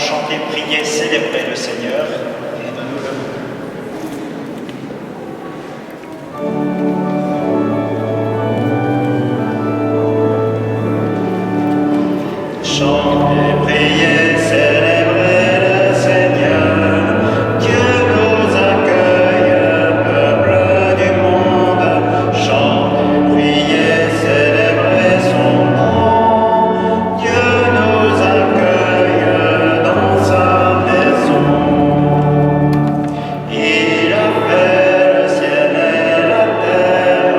chanter, prier, célébrer le Seigneur. Et donne-nous le mot. Chantez, priez, célébrez le Seigneur. Dieu nous accueille, peuple du monde. Chantez, priez, célébrez son nom. Dieu nous accueille dans sa maison. Il a fait le ciel et la terre,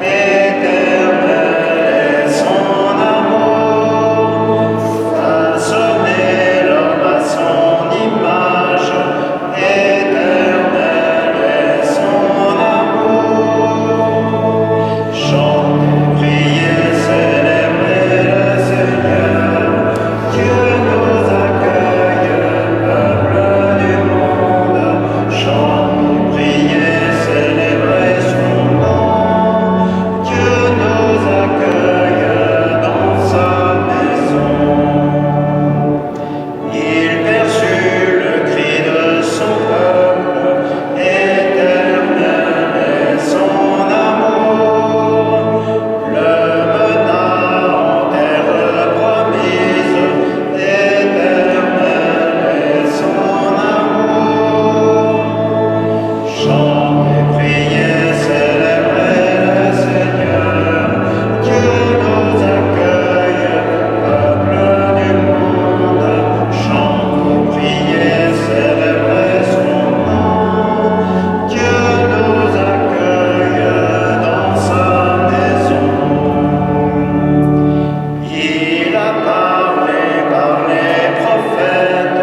l'Éternel est son amour. Façonné l'homme à son image, l'Éternel est son amour. Chantez, priez, célébrez le Seigneur. Dieu nous accueille, peuple du monde. Chantez, priez, célébrez son nom. Dieu nous accueille dans sa maison. Il perçut le cri de son peuple, Éternel est son amour. Le mena en terre promise, Éternel est son amour. Chantez, priez, célébrez le Seigneur. Dieu nous accueille, peuple du monde. Chantez, priez, célébrez son nom. Dieu nous accueille dans sa maison. Il a parlé par les prophètes,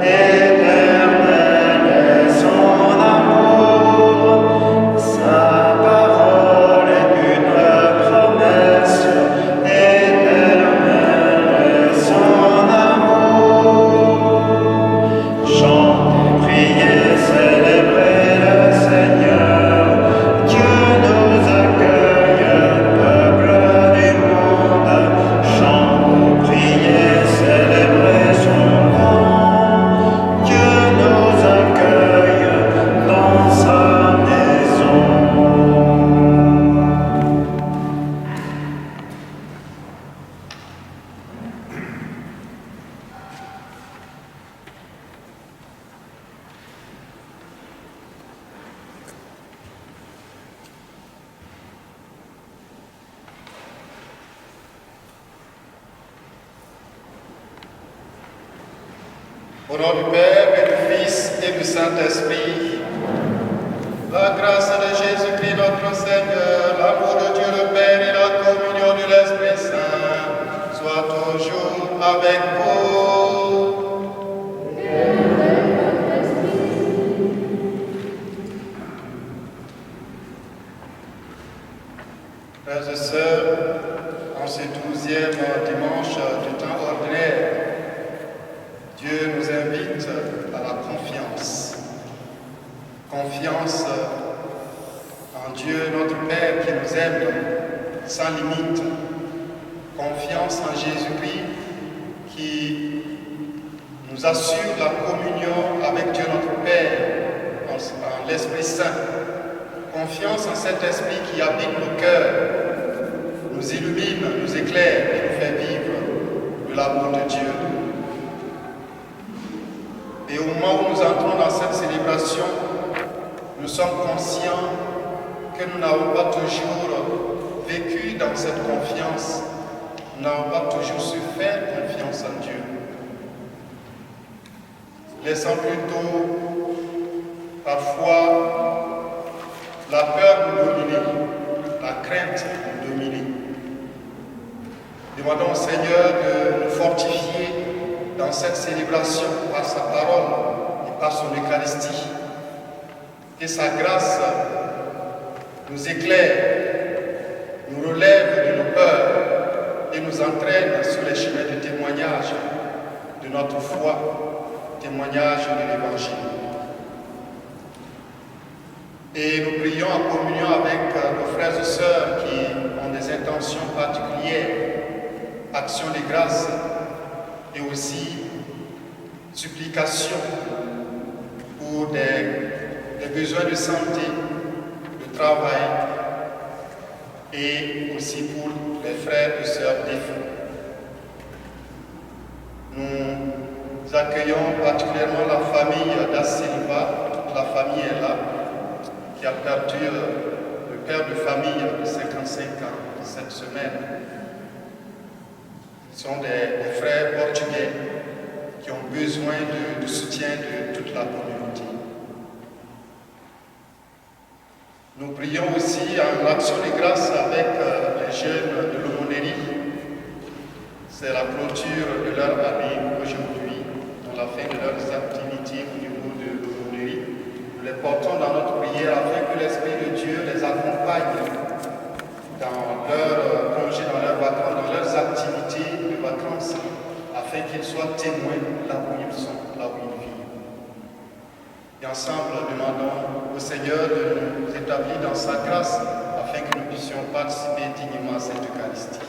Éternel est son amour. Sa parole est une promesse, Éternel est son amour. Chantez, priez, célébrez le Seigneur. Dieu nous accueille, peuple du monde. Chantez, priez, célébrez son nom. Dieu nous accueille dans sa maison. Au nom du Père et du Fils et du Saint-Esprit, la grâce de Jésus-Christ notre Seigneur, l'amour de Dieu le Père et la communion de l'Esprit Saint soient toujours avec vous. Frères et sœurs, en ce 12e dimanche du temps ordinaire, Dieu nous invite à la confiance. Confiance en Dieu, notre Père, qui nous aime sans limite. Confiance en Jésus-Christ, qui nous assure la communion avec Dieu notre Père, en l'Esprit Saint. Confiance en cet Esprit qui habite nos cœurs, nous illumine, nous éclaire et nous fait vivre de l'amour de Dieu. Et au moment où nous entrons dans cette célébration, nous sommes conscients que nous n'avons pas toujours vécu dans cette confiance, nous n'avons pas toujours su faire confiance en Dieu. Laissant plutôt parfois la peur nous dominer, la crainte nous dominer. Demandons au Seigneur de nous fortifier dans cette célébration par sa parole et par son Eucharistie. Que sa grâce nous éclaire, nous relève de nos peurs et nous entraîne sur les chemins du témoignage de notre foi, témoignage de l'Évangile. Et nous prions en communion avec nos frères et sœurs qui ont des intentions particulières, actions de grâce, et aussi supplications pour des besoins de santé, de travail et aussi pour les frères et sœurs défunts. Nous accueillons particulièrement la famille Da Silva, toute la famille est là, qui a perdu le père de famille de 55 ans cette semaine. Ce sont des frères portugais qui ont besoin de soutien de toute la communauté. Nous prions aussi en action de grâce avec les jeunes de l'aumônerie. C'est la clôture de leur année aujourd'hui, dans la fin de leurs activités au niveau de l'aumônerie. Nous les portons dans notre prière afin que l'Esprit de Dieu les accompagne dans leurs congés, dans leurs vacances, dans leurs activités de vacances, afin qu'ils soient témoins là où ils sont, là où ils vivent. Et ensemble, demandons au Seigneur de nous établir dans sa grâce, afin que nous puissions participer dignement à cette Eucharistie.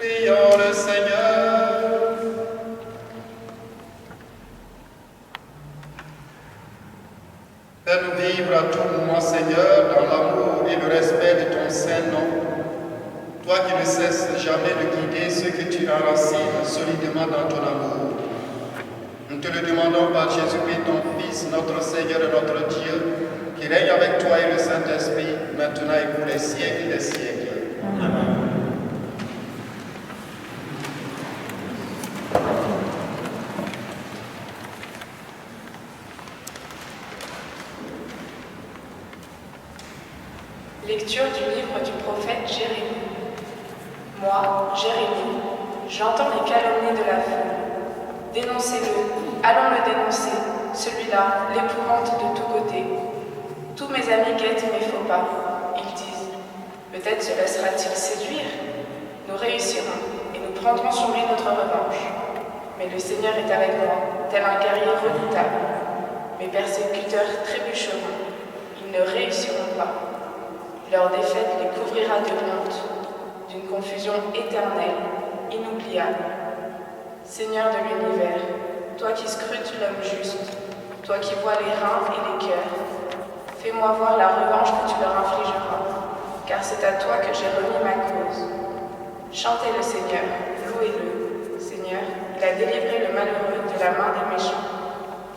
Prions le Seigneur. Fais-nous vivre à tout moment, Seigneur, dans l'amour et le respect de ton saint nom. Toi qui ne cesses jamais de guider ceux que tu enracines solidement dans ton amour. Nous te le demandons par Jésus-Christ, ton Fils, notre Seigneur et notre Dieu, qui règne avec toi et le Saint-Esprit, maintenant et pour les siècles des siècles. Amen. Lecture du livre du prophète Jérémie. Moi, Jérémie, j'entends les calomnies de la foule. Dénoncez-le, allons le dénoncer, celui-là, l'épouvante de tous côtés. Tous mes amis guettent mes faux pas. Ils disent, peut-être se laissera-t-il séduire. Nous réussirons et nous prendrons sur lui notre revanche. Mais le Seigneur est avec moi, tel un guerrier redoutable. Mes persécuteurs trébucheront, ils ne réussiront pas. Leur défaite les couvrira de honte, d'une confusion éternelle, inoubliable. Seigneur de l'univers, toi qui scrutes l'homme juste, toi qui vois les reins et les cœurs, fais-moi voir la revanche que tu leur infligeras, car c'est à toi que j'ai remis ma cause. Chantez le Seigneur, louez-le. Seigneur, il a délivré le malheureux de la main des méchants.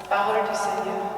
Parole du Seigneur.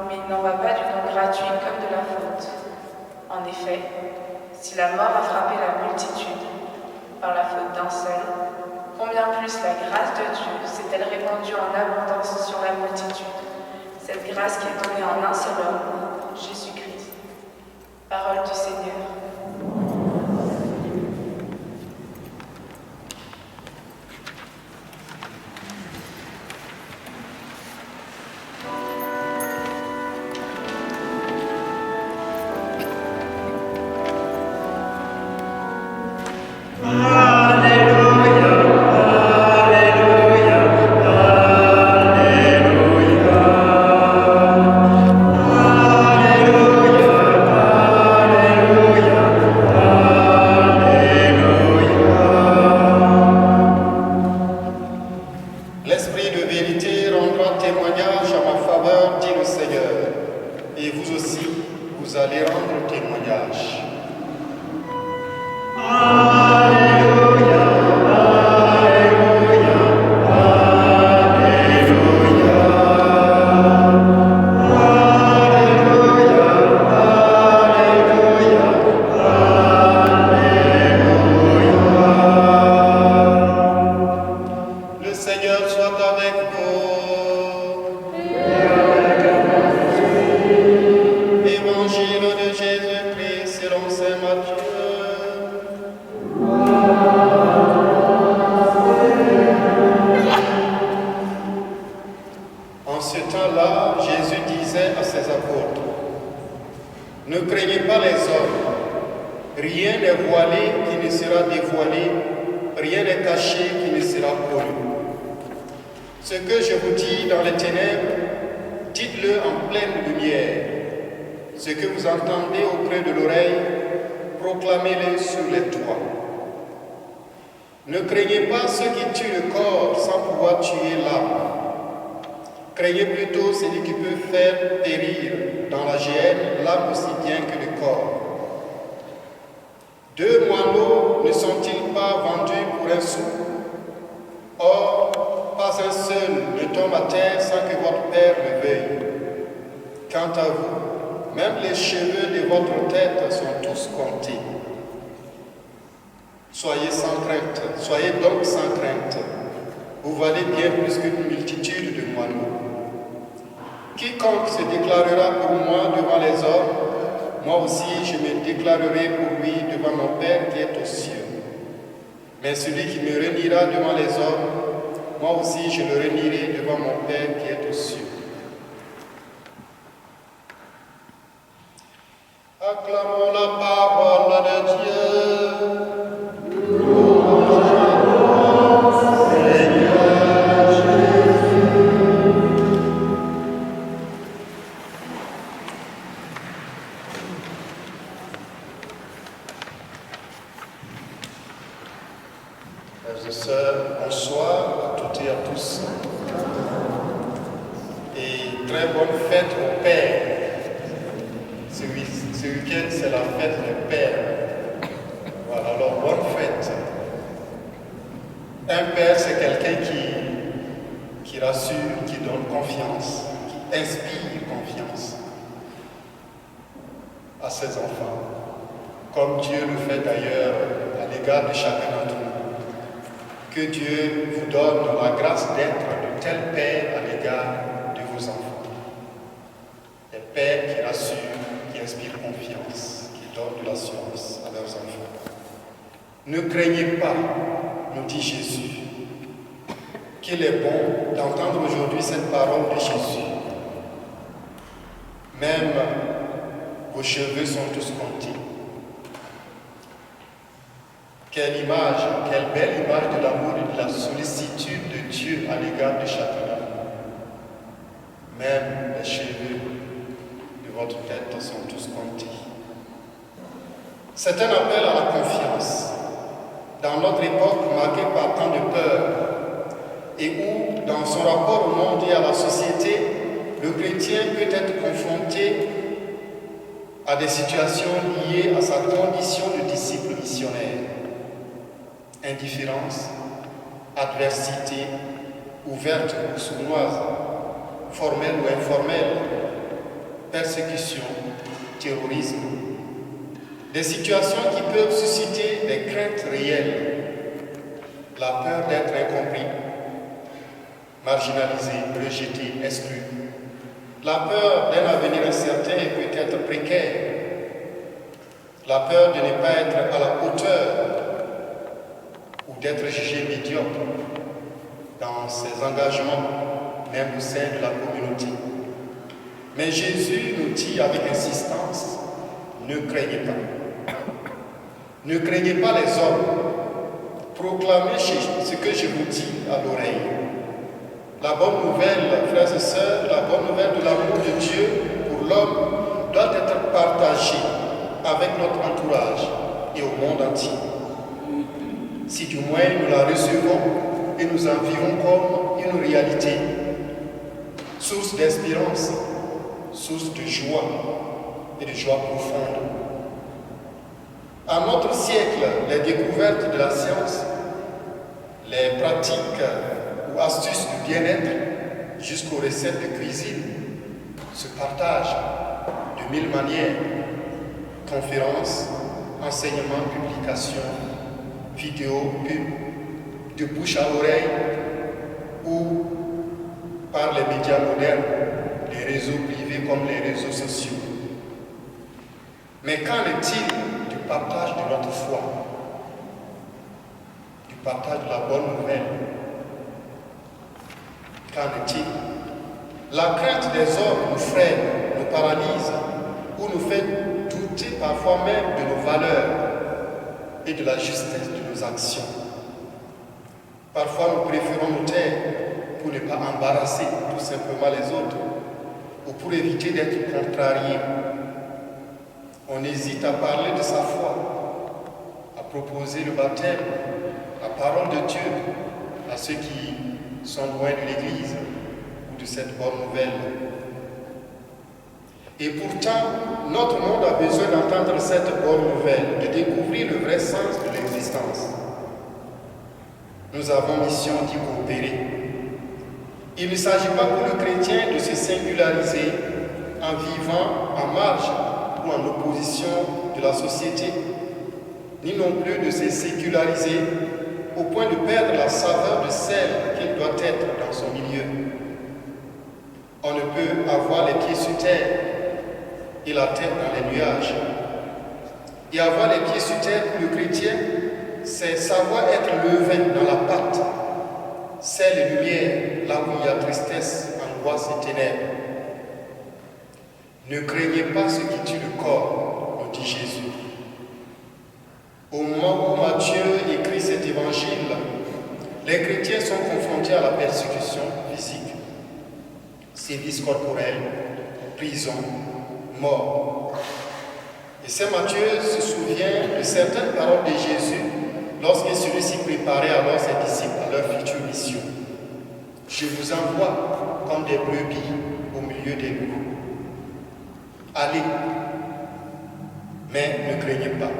Mais il n'en va pas du don gratuit comme de la faute. En effet, si la mort a frappé la multitude par la faute d'un seul, combien plus la grâce de Dieu s'est-elle répandue en abondance sur la multitude, cette grâce qui est donnée en un seul homme, Jésus-Christ. Parole du Seigneur. L'Esprit de vérité rendra témoignage à ma faveur, dit le Seigneur, et vous aussi, vous allez rendre témoignage. Le Seigneur soit avec vous. Évangile de Jésus-Christ selon saint Matthieu. En ce temps-là, Jésus disait à ses apôtres, « Ne craignez pas les hommes, rien n'est voilé qui ne sera dévoilé, rien n'est caché qui ne sera connu. Ce que je vous dis dans les ténèbres, dites-le en pleine lumière. Ce que vous entendez au creux de l'oreille, proclamez-le sur les toits. Ne craignez pas ceux qui tuent le corps sans pouvoir tuer l'âme. Craignez plutôt celui qui peut faire périr dans la géhenne l'âme aussi bien que le corps. 2 moineaux ne sont-ils pas vendus pour un sou? Or, pas un seul ne tombe à terre sans que votre Père le veuille. Quant à vous, même les cheveux de votre tête sont tous comptés. Soyez sans crainte, soyez donc sans crainte. Vous valez bien plus qu'une multitude de moineaux. Quiconque se déclarera pour moi devant les hommes, moi aussi je me déclarerai pour lui devant mon Père qui est aux cieux. Mais celui qui me reniera devant les hommes, moi aussi je le renierai devant mon Père qui est aux cieux. Acclamons la parole de Dieu. Frères et sœurs, bonsoir à toutes et à tous. Et très bonne fête au Père. Ce week-end, c'est la fête des pères. Voilà, alors bonne fête. Un père, c'est quelqu'un qui rassure, qui donne confiance, qui inspire confiance à ses enfants, comme Dieu le fait d'ailleurs à l'égard de chacun d'entre nous. Que Dieu vous donne la grâce d'être de tels pères à l'égard de vos enfants. Des pères qui rassurent, qui inspirent confiance, qui donnent de l'assurance à leurs enfants. Ne craignez pas, nous dit Jésus, qu'il est bon d'entendre aujourd'hui cette parole de Jésus. Même vos cheveux sont tous comptés. Quelle image, quelle belle image de l'amour et de la sollicitude de Dieu à l'égard de chacun d'entre nous. Même les cheveux de votre tête sont tous comptés. C'est un appel à la confiance. Dans notre époque marquée par tant de peur, et où, dans son rapport au monde et à la société, le chrétien peut être confronté à des situations liées à sa condition de disciple missionnaire. Indifférence, adversité, ouverte ou sournoise, formelle ou informelle, persécution, terrorisme, des situations qui peuvent susciter des craintes réelles. la peur d'être incompris, marginalisé, rejeté, exclu, la peur d'un avenir incertain et peut-être précaire, la peur de ne pas être à la hauteur ou d'être jugé médiocre dans ses engagements, même au sein de la communauté. Mais Jésus nous dit avec insistance, ne craignez pas. Ne craignez pas les hommes. Proclamez ce que je vous dis à l'oreille. La bonne nouvelle, frères et sœurs, la bonne nouvelle de l'amour de Dieu pour l'homme doit être partagée avec notre entourage et au monde entier. Si du moins nous la recevons et nous en vivons comme une réalité, source d'espérance, source de joie et de joie profonde. À notre siècle, les découvertes de la science, les pratiques ou astuces du bien-être jusqu'aux recettes de cuisine se partagent de mille manières. Conférences, enseignements, publications, vidéos, pubs, de bouche à oreille ou par les médias modernes, les réseaux privés comme les réseaux sociaux. Mais qu'en est-il du partage de notre foi, du partage de la bonne nouvelle? Qu'en est-il? La crainte des hommes nous freine, nous paralyse ou nous fait douter parfois même de nos valeurs et de la justesse de nos actions. Parfois nous préférons nous taire pour ne pas embarrasser tout simplement les autres ou pour éviter d'être contrariés. On hésite à parler de sa foi, à proposer le baptême, la parole de Dieu à ceux qui sont loin de l'Église ou de cette bonne nouvelle. Et pourtant, notre monde a besoin d'entendre cette bonne nouvelle, de découvrir le vrai sens de l'existence. Nous avons mission d'y coopérer. Il ne s'agit pas pour le chrétien de se singulariser en vivant en marge ou en opposition de la société, ni non plus de se séculariser au point de perdre la saveur de celle qu'il doit être dans son milieu. On ne peut avoir les pieds sur terre et la tête dans les nuages. Et avoir les pieds sur terre pour le chrétien, c'est savoir être levain dans la pâte, sel et lumière, là où il y a tristesse, angoisse et ténèbres. Ne craignez pas ce qui tue le corps, nous dit Jésus. Au moment où Matthieu écrit cet évangile, les chrétiens sont confrontés à la persécution physique, sévices corporels, prison, mort. Et Saint Matthieu se souvient de certaines paroles de Jésus lorsque celui-ci préparait alors ses disciples à leur future mission. Je vous envoie comme des brebis au milieu des loups. Allez, mais ne craignez pas.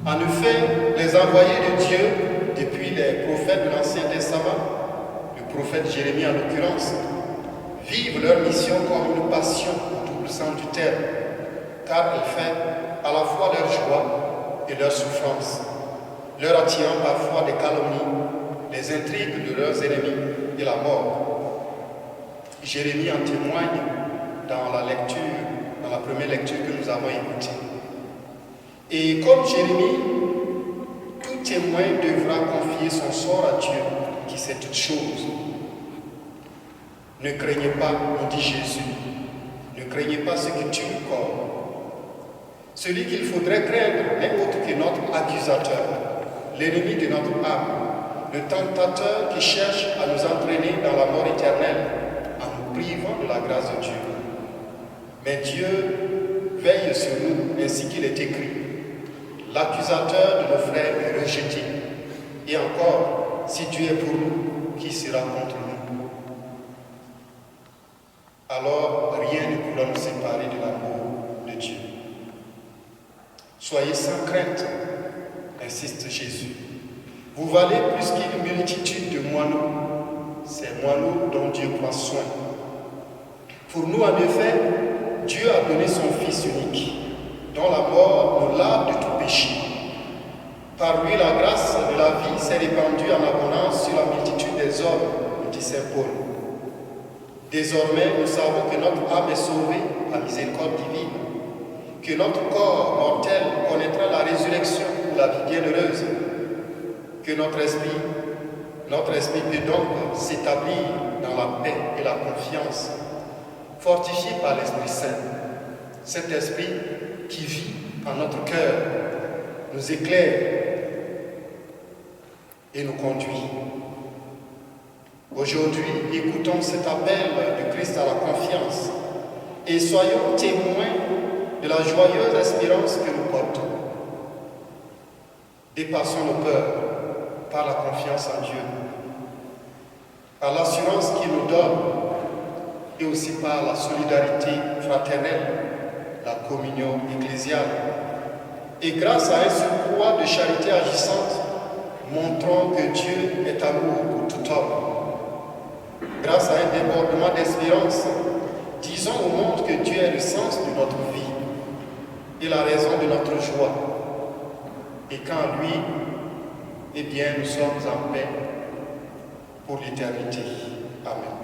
En effet, les envoyés de Dieu, depuis les prophètes de l'Ancien Testament, le prophète Jérémie en l'occurrence, vivent leur mission comme une passion au double sens du terme, car elle fait à la fois leur joie et leur souffrance, leur attirant parfois des calomnies, les intrigues de leurs ennemis et la mort. Jérémie en témoigne dans la première lecture que nous avons écoutée. Et comme Jérémie, tout témoin devra confier son sort à Dieu, qui sait toutes choses. Ne craignez pas, nous dit Jésus, ne craignez pas ce qui tue le corps. Celui qu'il faudrait craindre n'est autre que notre accusateur, l'ennemi de notre âme, le tentateur qui cherche à nous entraîner dans la mort éternelle en nous privant de la grâce de Dieu. Mais Dieu veille sur nous ainsi qu'il est écrit. L'accusateur de nos frères est rejeté. Et encore, si Dieu est pour nous, qui sera contre nous? Alors, rien ne pourra nous séparer de l'amour de Dieu. Soyez sans crainte, insiste Jésus. Vous valez plus qu'une multitude de moineaux. Ces moineaux dont Dieu prend soin. Pour nous, en effet, Dieu a donné son Fils unique, dont la mort nous lave de tout péché. Par lui, la grâce de la vie s'est répandue en abondance sur la multitude des hommes, dit Saint Paul. Désormais, nous savons que notre âme est sauvée par miséricorde divine, que notre corps mortel connaîtra la résurrection ou la vie bienheureuse, que notre esprit peut donc s'établir dans la paix et la confiance, fortifié par l'Esprit Saint. Cet esprit qui vit en notre cœur nous éclaire et nous conduit. Aujourd'hui, écoutons cet appel du Christ à la confiance et soyons témoins de la joyeuse espérance que nous portons. Dépassons nos peurs par la confiance en Dieu, par l'assurance qu'il nous donne et aussi par la solidarité fraternelle, la communion ecclésiale. Et grâce à un surcroît de charité agissante, montrons que Dieu est amour pour tout homme. Grâce à un débordement d'espérance, disons au monde que Dieu est le sens de notre vie et la raison de notre joie. Et qu'en lui, eh bien, nous sommes en paix pour l'éternité. Amen.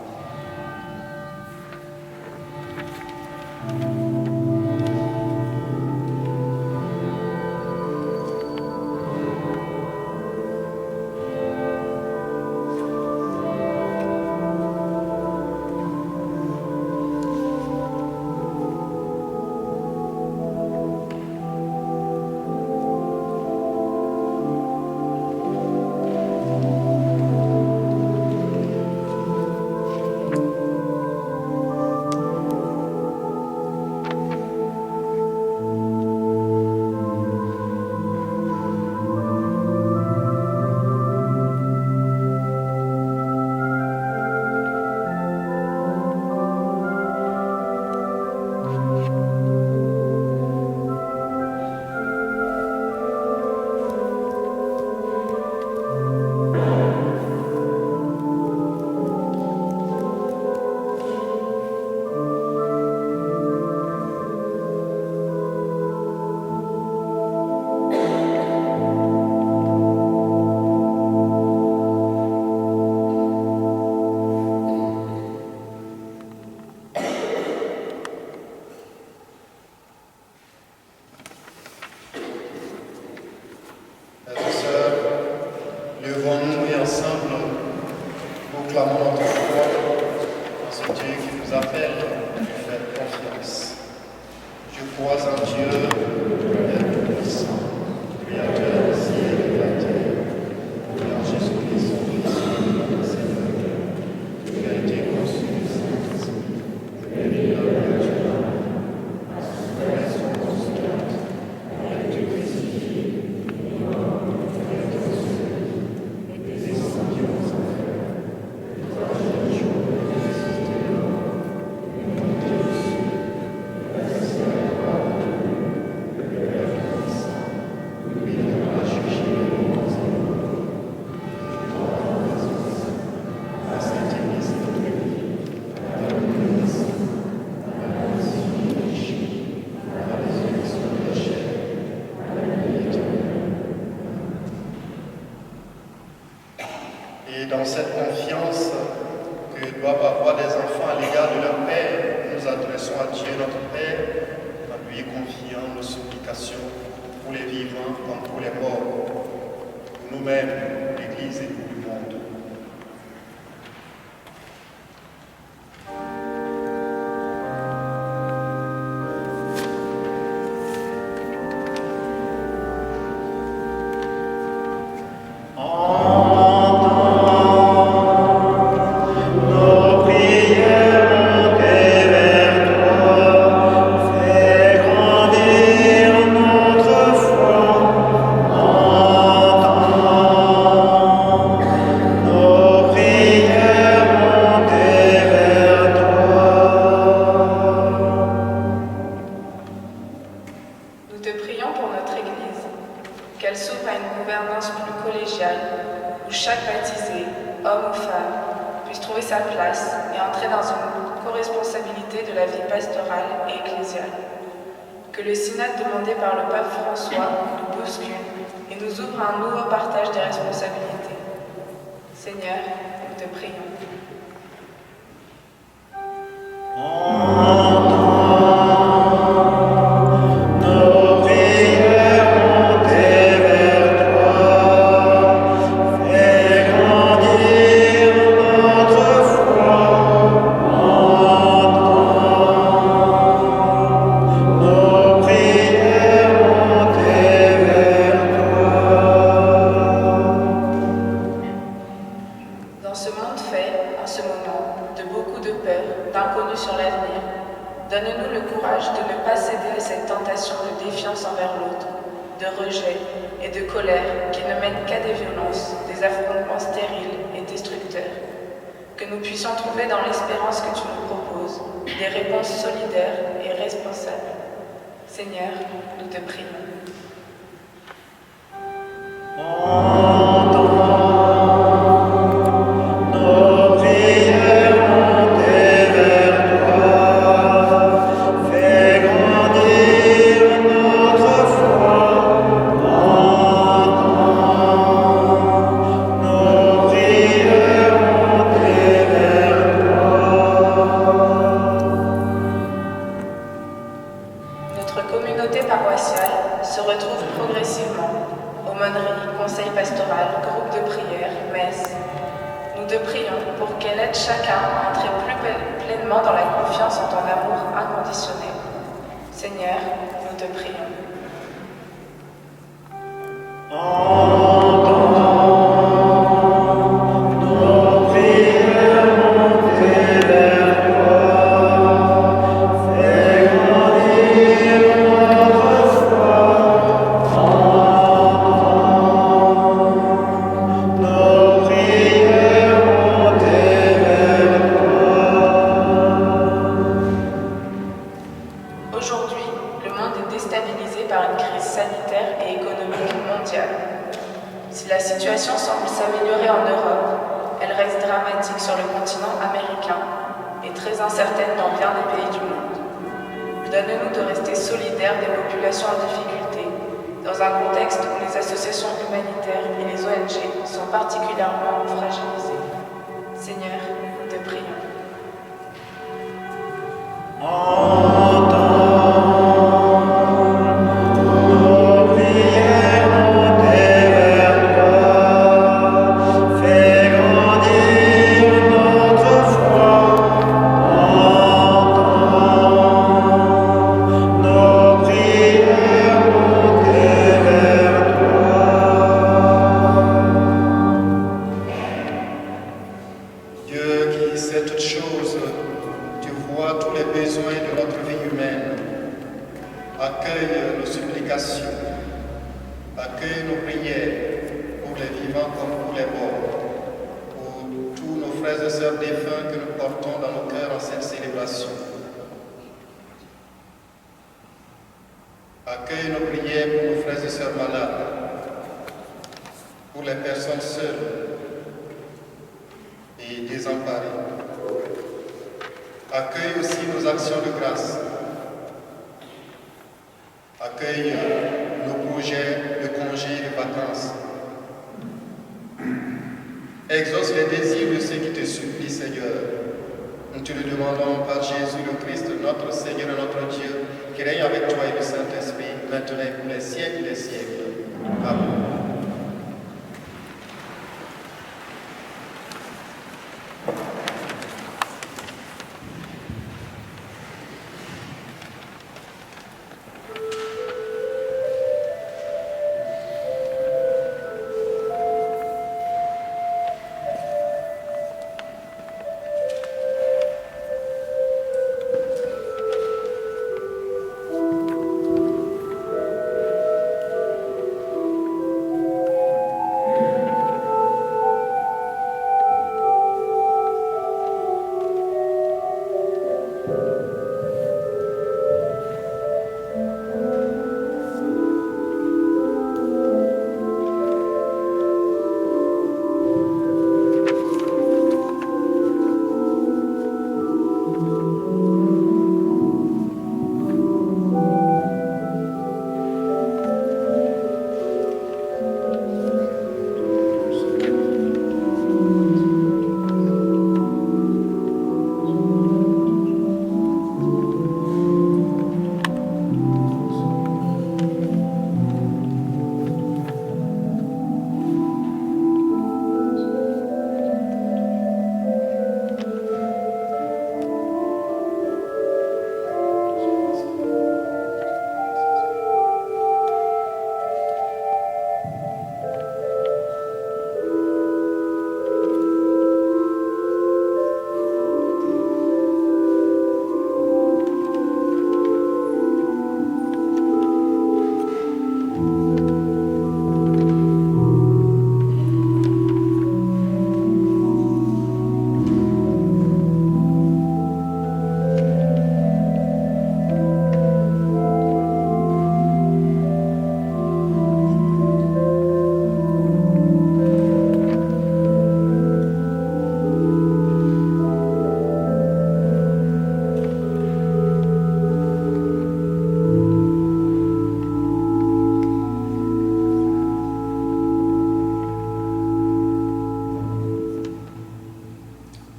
Et dans cette confiance que doivent avoir des enfants à l'égard de leur Père, nous adressons à Dieu notre Père, en lui confiant nos supplications pour les vivants comme pour les morts, pour nous-mêmes, l'Église et pour le monde. Que le synode demandé par le pape François nous bouscule et nous ouvre un nouveau partage des responsabilités. Seigneur, nous te prions. Dans ce monde fait, en ce moment, de beaucoup de peur, d'inconnu sur l'avenir, donne-nous le courage de ne pas céder à cette tentation de défiance envers l'autre, de rejet et de colère qui ne mènent qu'à des violences, des affrontements stériles et destructeurs. Que nous puissions trouver dans l'espérance que tu nous proposes des réponses solidaires et responsables. Seigneur, nous te prions. Notre communauté paroissiale se retrouve progressivement. Aumônerie, conseil pastoral, groupe de prière, messe. Nous te prions pour qu'elle aide chacun à entrer plus pleinement dans la confiance en ton amour inconditionnel. Seigneur, nous te prions. Aujourd'hui, le monde est déstabilisé par une crise sanitaire et économique mondiale. Si la situation semble s'améliorer en Europe, elle reste dramatique sur le continent américain et très incertaine dans bien des pays du monde. Donne-nous de rester solidaires des populations en difficulté, dans un contexte où les associations humanitaires et les ONG sont particulièrement fragilisées. Seigneur, nous te prions. Dieu qui sait toutes choses, tu vois tous les besoins de notre vie humaine. Accueille nos supplications, accueille nos prières pour les vivants comme pour les morts, pour tous nos frères et sœurs défunts que nous portons dans nos cœurs en cette célébration. Accueille nos prières pour nos frères et sœurs malades, pour les personnes seules et désemparées. Accueille aussi nos actions de grâce. Accueille nos projets de congés et de vacances. Exauce les désirs de ceux qui te supplient, Seigneur. Nous te le demandons par Jésus le Christ, notre Seigneur et notre Dieu, qui règne avec toi et le Saint-Esprit, maintenant et pour les siècles des siècles. Amen.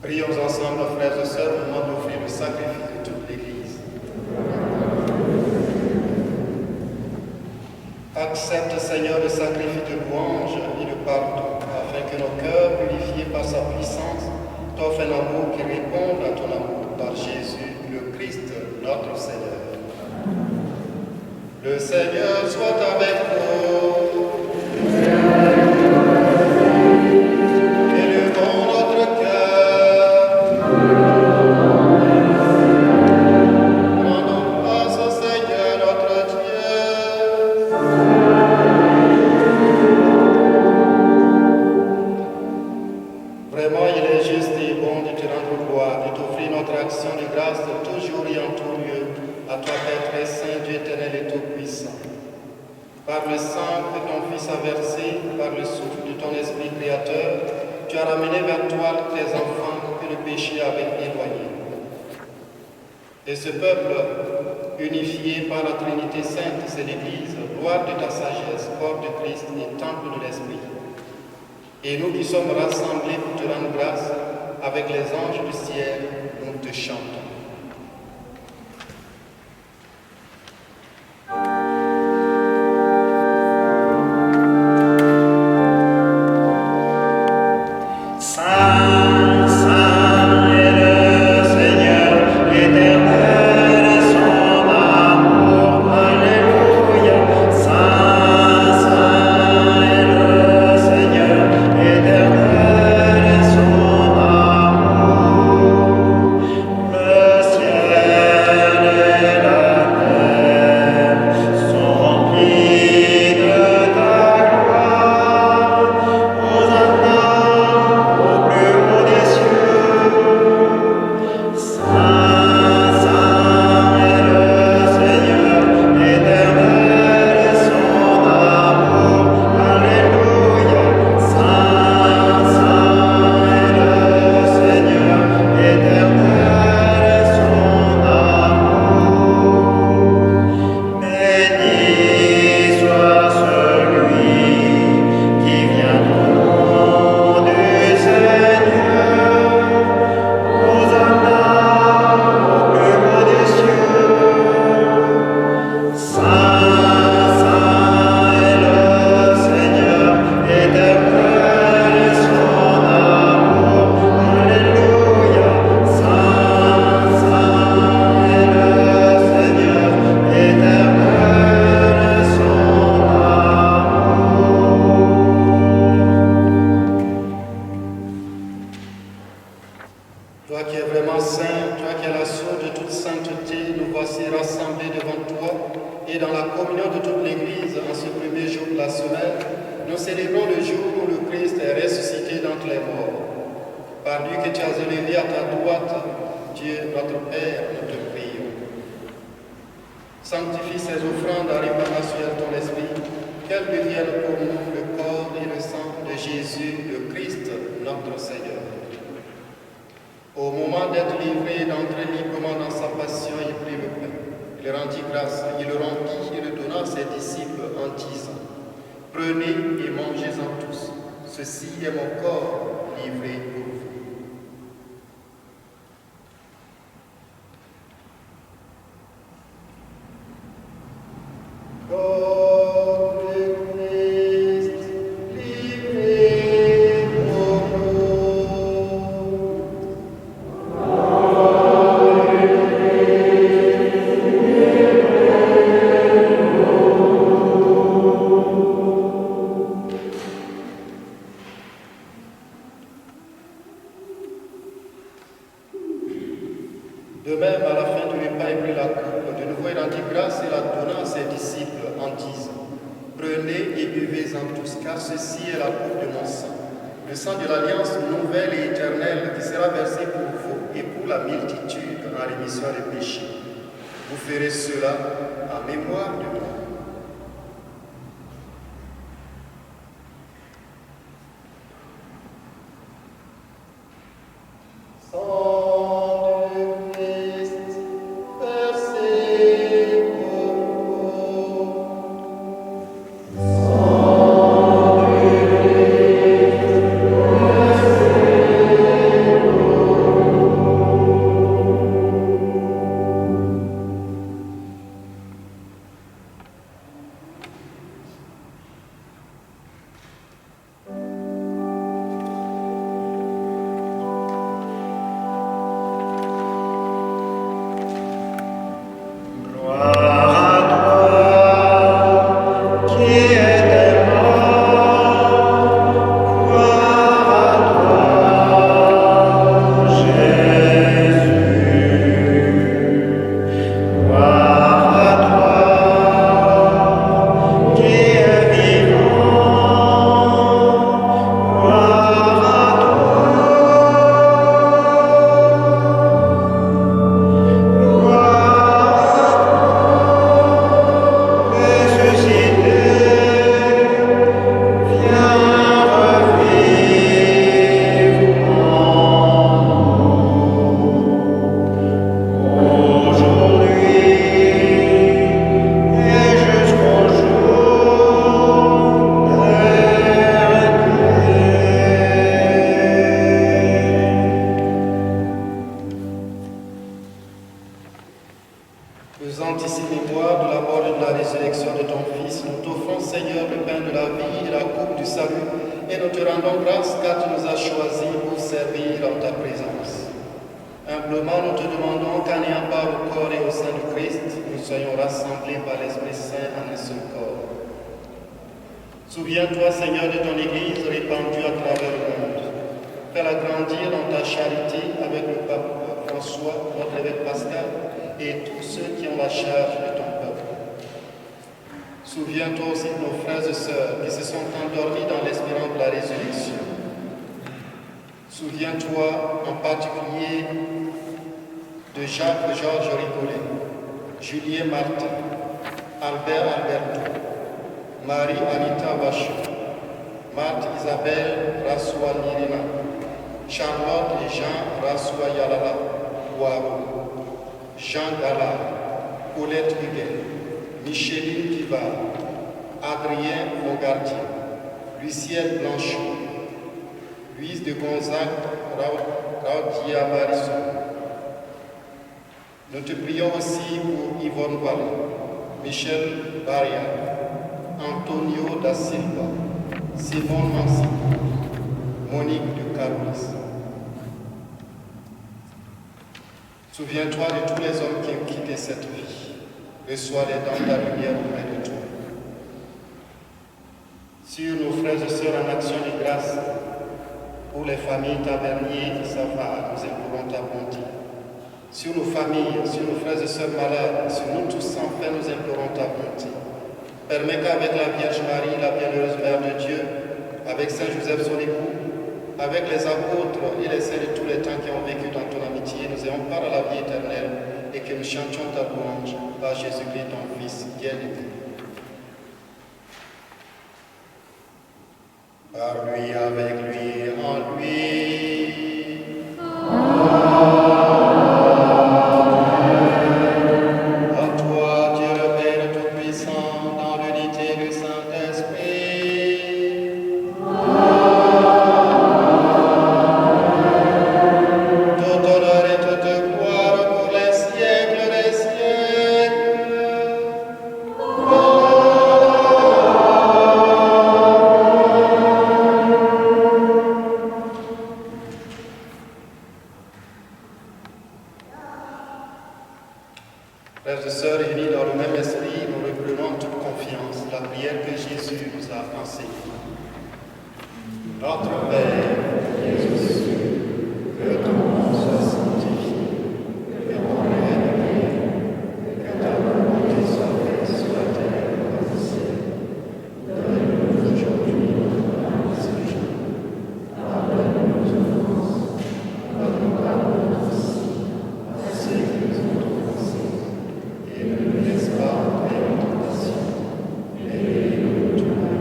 Prions ensemble, frères et sœurs, au moment d'offrir le sacrifice de toute l'Église. Accepte, Seigneur, le sacrifice de louange et de pardon, afin que nos cœurs, purifiés par sa puissance, t'offrent un amour qui réponde à ton amour par Jésus, le Christ, notre Seigneur. Le Seigneur soit avec vous. Élevons notre cœur. Rendons grâce au Seigneur notre Dieu. Vraiment, il est juste et bon de te rendre gloire, de t'offrir notre action de grâce toujours et en tout lieu, à toi, Père très saint, Dieu éternel et tout-puissant. Par le sang que ton Fils a versé, par le souffle de ton Esprit créateur, tu as ramené vers toi tes enfants que le péché avait éloignés. Et ce peuple, unifié par la Trinité Sainte, c'est l'Église, gloire de ta sagesse, corps de Christ et temple de l'Esprit. Et nous qui sommes rassemblés pour te rendre grâce, avec les anges du ciel, nous te chantons. Sanctifie ces offrandes en réparation de ton esprit, qu'elles deviennent pour nous le corps et le sang de Jésus, le Christ, notre Seigneur. Au moment d'être livré et d'entrer librement dans sa passion, il prit le pain. Il rendit grâce, il le rompit et le donna à ses disciples en disant: Prenez et mangez-en tous, ceci est mon corps livré pour vous. De même, à la fin du repas, il prit la coupe, de nouveau il rendit grâce et la donna à ses disciples en disant: Prenez et buvez-en tous, car ceci est la coupe de mon sang, le sang de l'alliance nouvelle et éternelle qui sera versé pour vous et pour la multitude en rémission des péchés. Vous ferez cela en mémoire de moi. Oh Faisant ici mémoire de la mort et de la résurrection de ton Fils, nous t'offrons, Seigneur, le pain de la vie et la coupe du salut, et nous te rendons grâce car tu nous as choisis pour servir en ta présence. Humblement, nous te demandons qu'en ayant part au corps et au sein du Christ, nous soyons rassemblés par l'Esprit Saint en un seul corps. Souviens-toi, Seigneur, de ton Église répandue à travers le monde. Fais-la grandir dans ta charité avec le pape François, notre évêque Pascal, et tous ceux qui ont la charge de ton peuple. Souviens-toi aussi de nos frères et sœurs qui se sont endormis dans l'espérance de la résurrection. Souviens-toi en particulier de Jacques-Georges Rigolet, Julien Martin, Albert Alberto, Marie-Anita Bachot, Marthe Isabelle Rassoua Nirina, Charlotte et Jean Rassoua Yalala Ouaro, Jean Gallard, Colette Huguet, Micheline Kivar, Adrien Mogardier, Lucienne Blanchot, Louise de Gonzague, Raudia Marisson. Nous te prions aussi pour Yvonne Vallée, Michel Baria, Antonio da Silva, Simon Mansi, Monique de Carolis. Souviens-toi de tous les hommes qui ont quitté cette vie. Reçois-les dans ta lumière auprès de toi. Sur nos frères et sœurs en action de grâce, pour les familles taverniers et Savard, nous implorons ta bonté. Sur nos familles, sur nos frères et sœurs malades, sur nous tous enfin, nous implorons ta bonté. Permets qu'avec la Vierge Marie, la bienheureuse Mère de Dieu, avec Saint Joseph son époux, avec les apôtres et les saints de tous les temps qui ont vécu dans ton amitié, nous ayons part à la vie éternelle et que nous chantions ta louange par Jésus-Christ, ton Fils bien-aimé. Par lui, avec lui, en lui. À toi, Dieu le Père Tout-Puissant, dans l'unité du Saint-Esprit. Tout honneur et toute gloire pour les siècles des siècles. Frères et sœurs réunis dans le même esprit, nous reprenons en toute confiance la prière que Jésus nous a enseignée. Notre Père, Jésus, que ton nom soit sanctifié, que ton règne vienne, que ta volonté soit faite sur la terre comme au ciel. Donne-nous aujourd'hui notre pain quotidien. Pardonne-nous nos offenses, comme nous pardonnons aussi à ceux qui nous ont offensés. Et ne nous laisse pas entrer en tentation, mais délivre-nous de tout mal.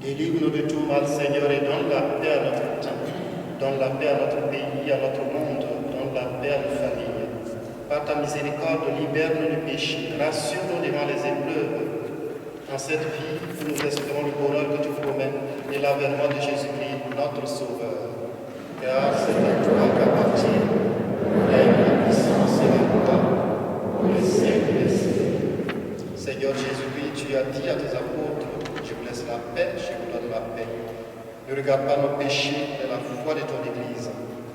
Délivre-nous de tout mal, Seigneur, et donne la paix à notre temps. Donne la paix à notre pays, à notre monde. Donne la paix à nos familles. Par ta miséricorde, libère-nous du péché. Rassure-nous devant les épreuves. En cette vie, nous espérons le bonheur que tu promets et l'avènement de Jésus-Christ, notre Sauveur. Car c'est à toi qu'appartient le règne, la puissance et la gloire pour les siècles des siècles. Seigneur Jésus-Christ, tu as dit à tes apôtres, je vous laisse la paix, je vous donne la paix. Ne regarde pas nos péchés, mais la foi de ton Église,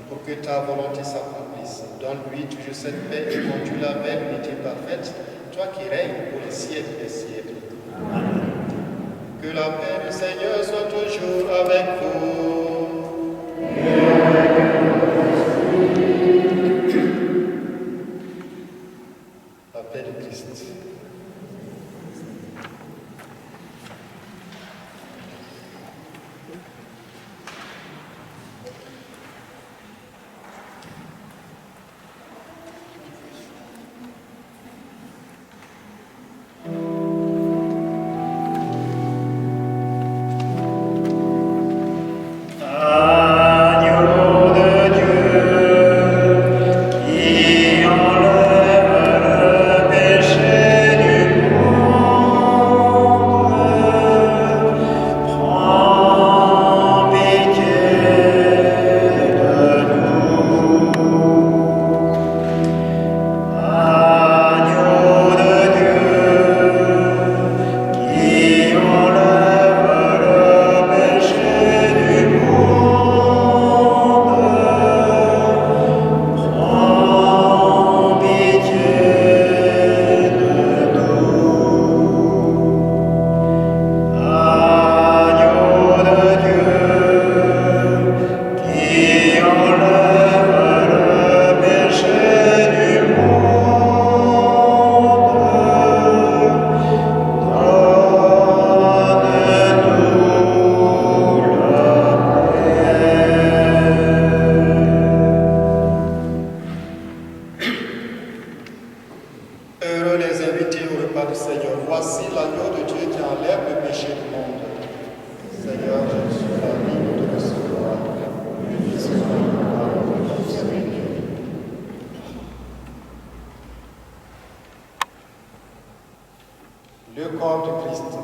pour que ta volonté s'accomplisse. Donne-lui toujours cette paix et conduis-la vers l'unité parfaite, toi qui règnes pour les siècles des siècles. Amen. Que la paix du Seigneur soit toujours avec vous. La paix de Christ. le corps de Christ.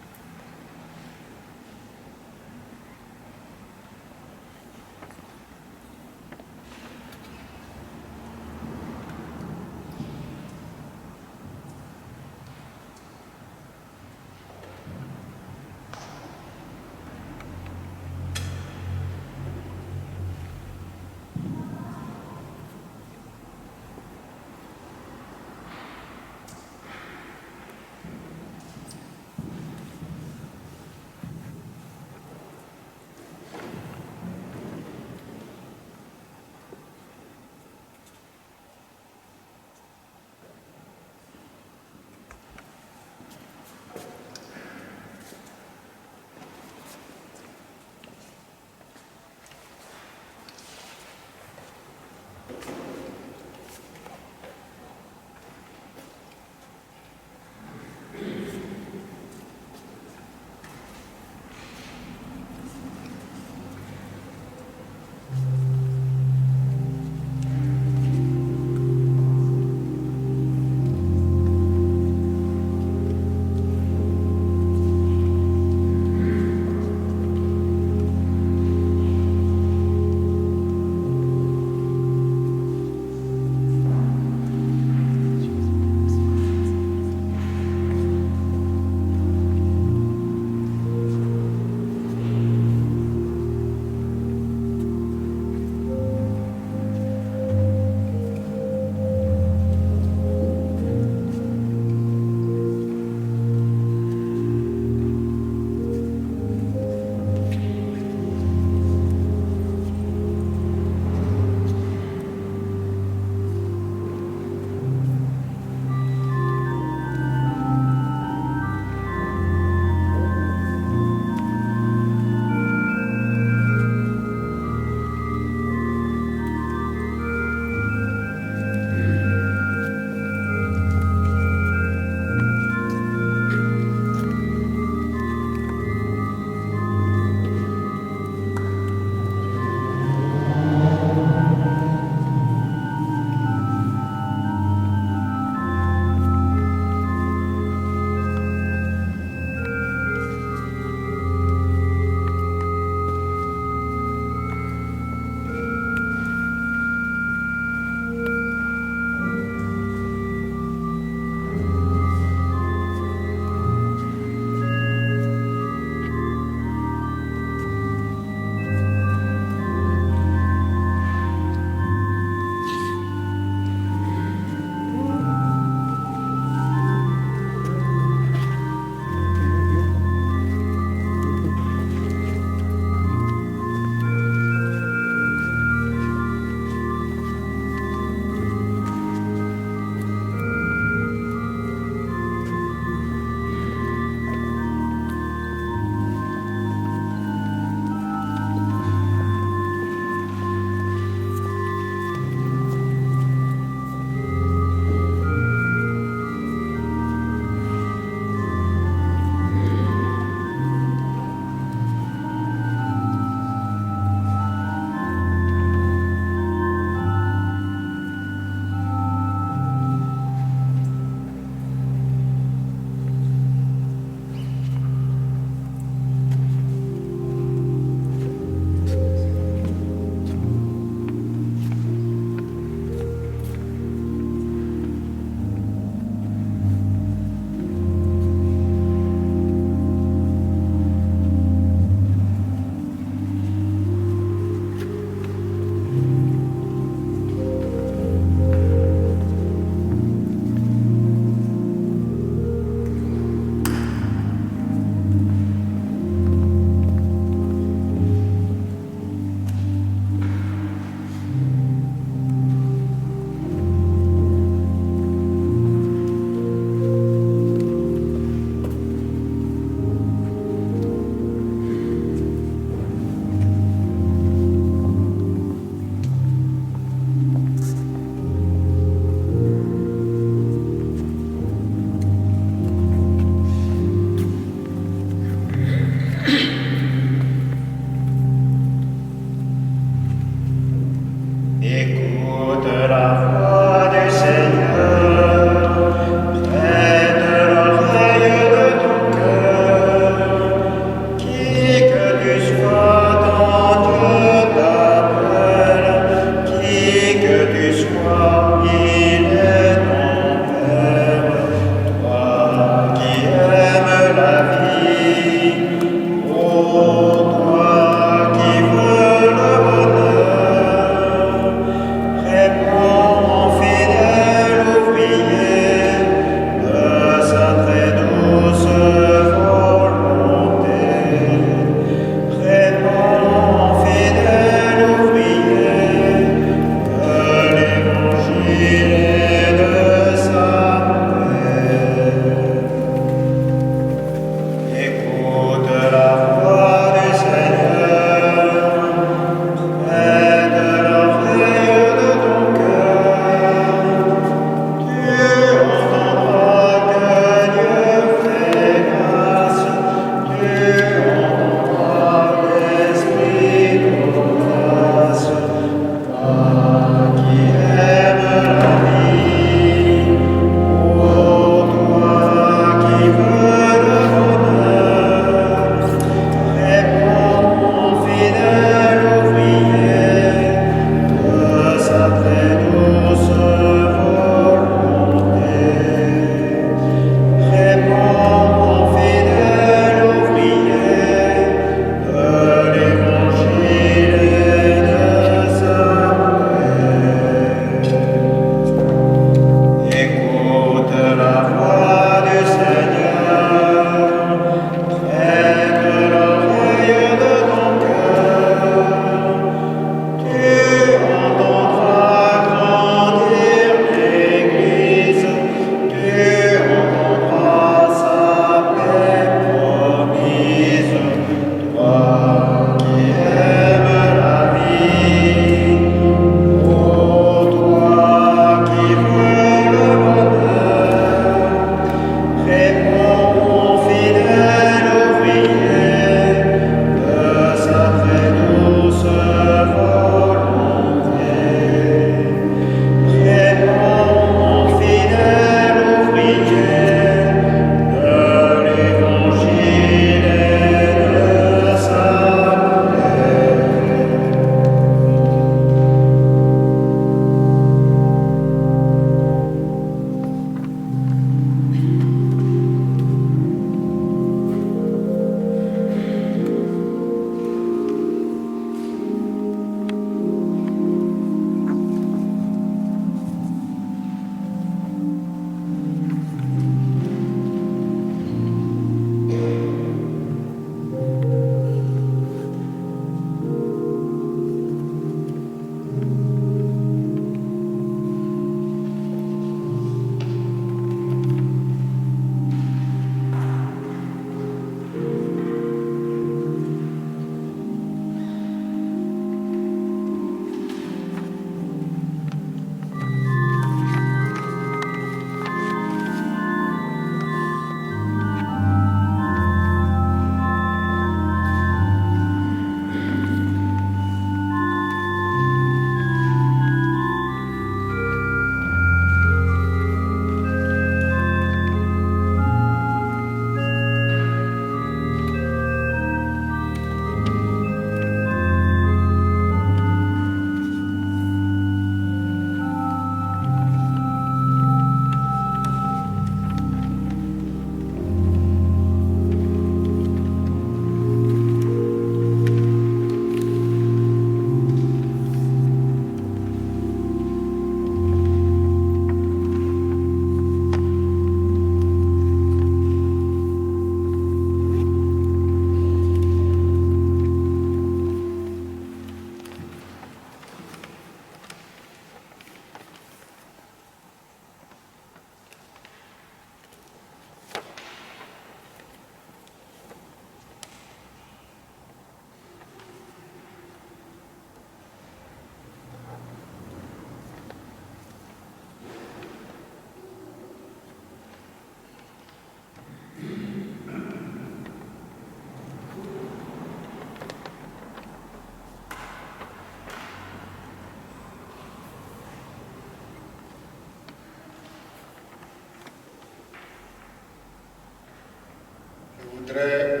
voudrais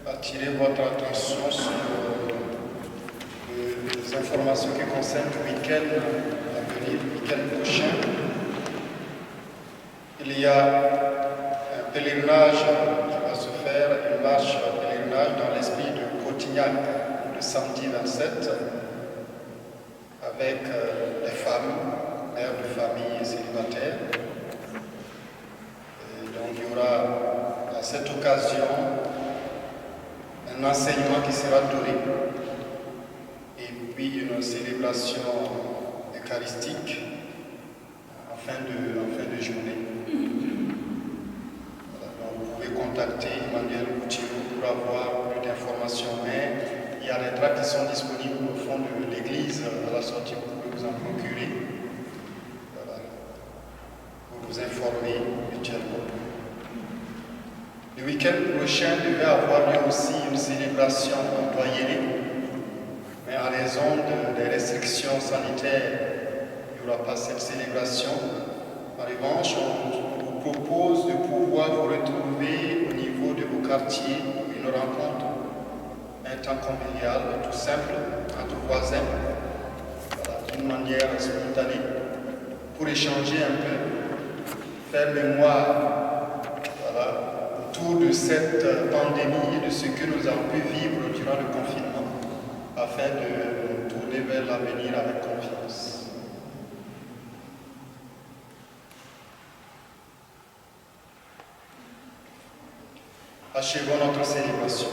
attirer votre attention sur les informations qui concernent le week-end à venir, le week-end prochain. Il y a un pèlerinage qui va se faire, une marche pèlerinage dans l'esprit de Cotignac, le samedi 27, avec des femmes, mères de famille et célibataires. Et donc il y aura à cette occasion un enseignement qui sera donné et puis une célébration eucharistique en fin de journée. Voilà, donc vous pouvez contacter Emmanuel Boutiou pour avoir plus d'informations, mais il y a des tracts qui sont disponibles au fond de l'église à la sortie, vous pouvez vous en procurer. Voilà, pour vous informer mutuellement. Le week-end prochain devait avoir lieu aussi une célébration en doyenné, mais en raison des restrictions sanitaires, il n'y aura pas cette célébration. En revanche, on vous propose de pouvoir vous retrouver au niveau de vos quartiers, une rencontre, un temps convivial, tout simple, entre voisins, voilà, d'une manière spontanée, pour échanger un peu, faire mémoire, autour de cette pandémie et de ce que nous avons pu vivre durant le confinement, afin de nous tourner vers l'avenir avec confiance. Achevons notre célébration.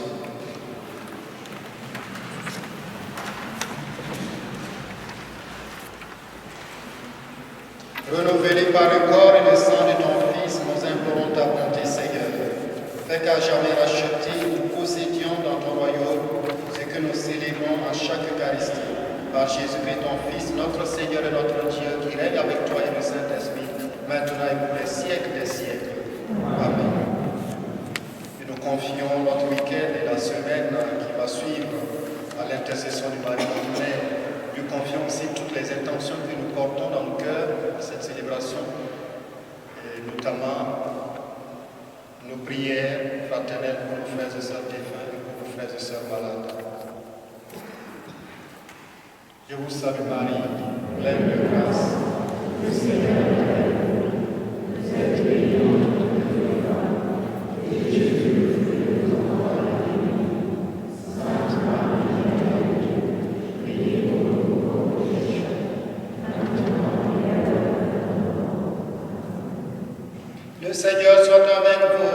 Renouvelés par le corps et le sang de ton Fils, nous implorons ta bonté, Seigneur. Fais qu'à jamais racheter, nous possédions dans ton royaume ce que nous célébrons à chaque Eucharistie. Par Jésus-Christ, ton Fils, notre Seigneur et notre Dieu, qui règne avec toi et le Saint-Esprit, maintenant et pour les siècles des siècles. Amen. Et nous confions notre week-end et la semaine qui va suivre à l'intercession du Marie Ordinaire. Nous confions aussi toutes les intentions que nous portons dans le cœur à cette célébration, et notamment nos prières fraternelles pour nos frères et sœurs défunts et pour nos frères et sœurs malades. Je vous salue Marie, pleine de grâce, le Seigneur est avec vous. Vous êtes bénie entre toutes les femmes, et Jésus, le fruit de vos entrailles, est béni. Sainte Marie, Mère de Dieu, priez pour nous pauvres pécheurs, maintenant et à l'heure de notre mort. Le Seigneur soit avec vous.